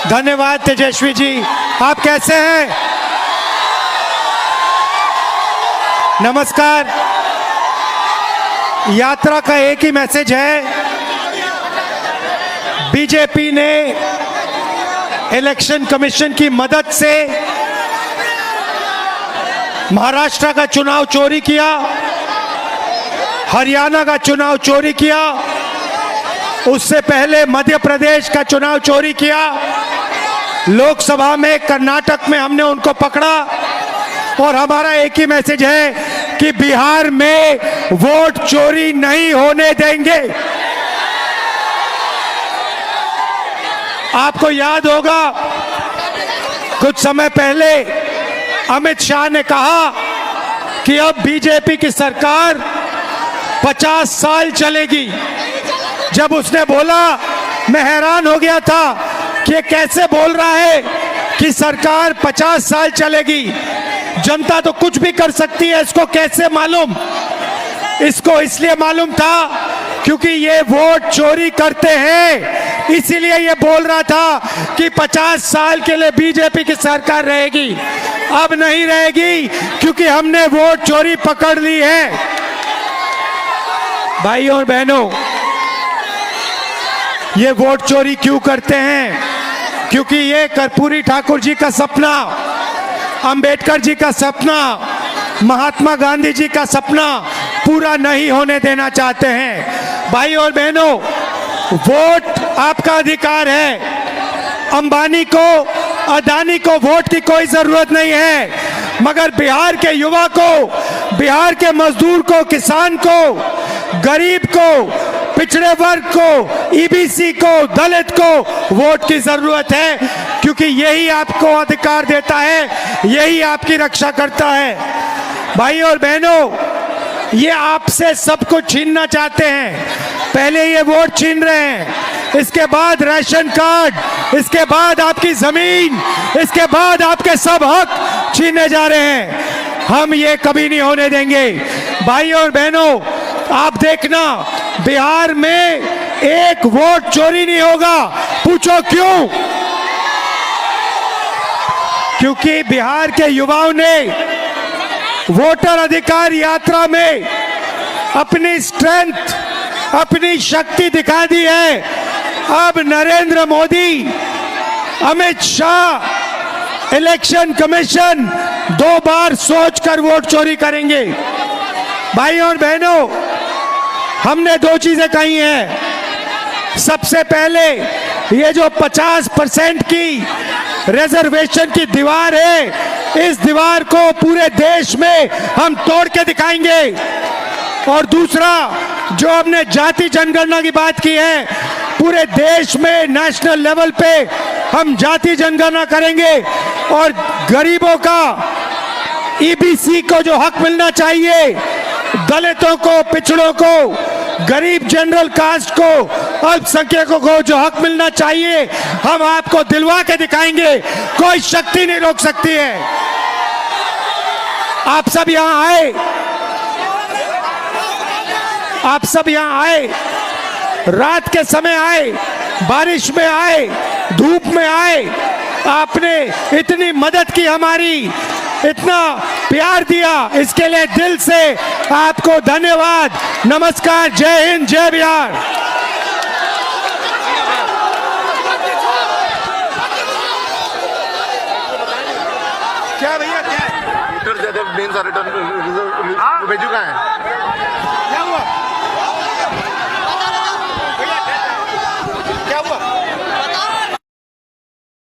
धन्यवाद तेजस्वी जी। आप कैसे हैं? नमस्कार। यात्रा का एक ही मैसेज है, बीजेपी ने इलेक्शन कमीशन की मदद से महाराष्ट्र का चुनाव चोरी किया, हरियाणा का चुनाव चोरी किया, उससे पहले मध्य प्रदेश का चुनाव चोरी किया, लोकसभा में कर्नाटक में हमने उनको पकड़ा। और हमारा एक ही मैसेज है कि बिहार में वोट चोरी नहीं होने देंगे। आपको याद होगा कुछ समय पहले अमित शाह ने कहा कि अब बीजेपी की सरकार 50 साल चलेगी। जब उसने बोला, मैं हैरान हो गया था कि ये कैसे बोल रहा है कि सरकार 50 साल चलेगी। जनता तो कुछ भी कर सकती है, इसको कैसे मालूम? इसको इसलिए मालूम था क्योंकि ये वोट चोरी करते हैं, इसीलिए ये बोल रहा था कि 50 साल के लिए बीजेपी की सरकार रहेगी। अब नहीं रहेगी क्योंकि हमने वोट चोरी पकड़ ली है। भाइयों और बहनों, ये वोट चोरी क्यों करते हैं? क्योंकि ये कर्पूरी ठाकुर जी का सपना, अंबेडकर जी का सपना, महात्मा गांधी जी का सपना पूरा नहीं होने देना चाहते हैं। भाई और बहनों, वोट आपका अधिकार है। अंबानी को, अदानी को वोट की कोई जरूरत नहीं है, मगर बिहार के युवा को, बिहार के मजदूर को, किसान को, गरीब को, पिछड़े वर्ग को, ईबीसी को, दलित को वोट की जरूरत है, क्योंकि यही आपको अधिकार देता है, यही आपकी रक्षा करता है। भाई और बहनों, ये आपसे सब कुछ छीनना चाहते हैं। पहले ये वोट छीन रहे हैं, इसके बाद राशन कार्ड, इसके बाद आपकी जमीन, इसके बाद आपके सब हक छीनने जा रहे हैं। हम ये कभी नहीं होने देंगे। भाई और बहनों, आप देखना, बिहार में एक वोट चोरी नहीं होगा। पूछो क्यों? क्योंकि बिहार के युवाओं ने वोटर अधिकार यात्रा में अपनी स्ट्रेंथ, अपनी शक्ति दिखा दी है। अब नरेंद्र मोदी, अमित शाह, इलेक्शन कमीशन 2 बार सोचकर वोट चोरी करेंगे। भाई और बहनों, हमने 2 चीजें कही हैं। सबसे पहले, ये जो 50% की रिजर्वेशन की दीवार है, इस दीवार को पूरे देश में हम तोड़ के दिखाएंगे। और दूसरा, जो हमने जाति जनगणना की बात की है, पूरे देश में नेशनल लेवल पे हम जाति जनगणना करेंगे और गरीबों का, ईबीसी को जो हक मिलना चाहिए, दलितों को, पिछड़ों को, गरीब जनरल कास्ट को, अल्पसंख्यकों को जो हक मिलना चाहिए, हम आपको दिलवा के दिखाएंगे। कोई शक्ति नहीं रोक सकती है। आप सब यहां आए, आप सब यहां आए, रात के समय आए, बारिश में आए, धूप में आए, आपने इतनी मदद की हमारी, इतना प्यार दिया, इसके लिए दिल से आपको धन्यवाद। नमस्कार, जय हिंद, जय बिहार। क्या भैया, क्या मेन सारे भेजू का है?